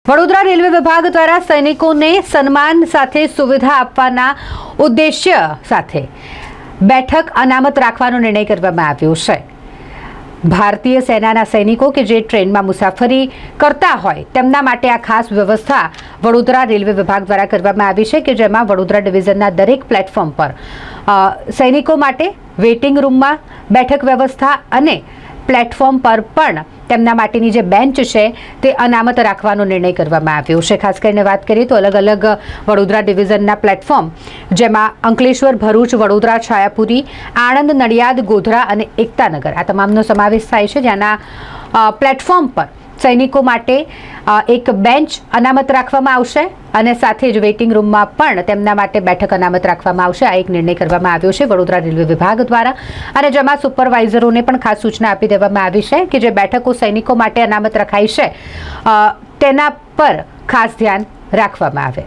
Vadodara railway વિભાગ દ્વારા સૈનિકોને સન્માન સાથે સુવિધા આપવાના ઉદ્દેશ્ય સાથે બેઠક અનામત રાખવાનો નિર્ણય કરવામાં આવ્યો છે। ભારતીય સેનાના સૈનિકો કે જે ટ્રેનમાં મુસાફરી કરતા હોય તેમના માટે આ ખાસ વ્યવસ્થા વડોદરા રેલવે વિભાગ દ્વારા કરવામાં આવી છે કે જેમાં વડોદરા ડિવિઝનના દરેક પ્લેટફોર્મ પર સૈનિકો માટે વેઇટિંગ રૂમમાં બેઠક વ્યવસ્થા અને પ્લેટફોર્મ પર પણ તેમના માટેની જે બેન્ચ છે તે અનામત રાખવાનો નિર્ણય કરવામાં આવ્યો છે। ખાસ કરીને વાત કરીએ તો અલગ અલગ વડોદરા ડિવિઝનના પ્લેટફોર્મ જેમાં અંકલેશ્વર, ભરૂચ, વડોદરા, છાયાપુરી, આણંદ, નડિયાદ, ગોધરા અને એકતાનગર આ તમામનો સમાવેશ થાય છે, જેના પ્લેટફોર્મ પર સૈનિકો માટે એક બેન્ચ અનામત રાખવામાં આવશે અને સાથે જ વેઇટિંગ રૂમમાં પણ તેમના માટે બેઠક અનામત રાખવામાં આવશે। આ એક નિર્ણય કરવામાં આવ્યો છે વડોદરા રેલવે વિભાગ દ્વારા અને જેમાં સુપરવાઇઝરોને પણ ખાસ સૂચના આપી દેવામાં આવી છે કે જે બેઠકો સૈનિકો માટે અનામત રખાઈ છે તેના પર ખાસ ધ્યાન રાખવામાં આવે।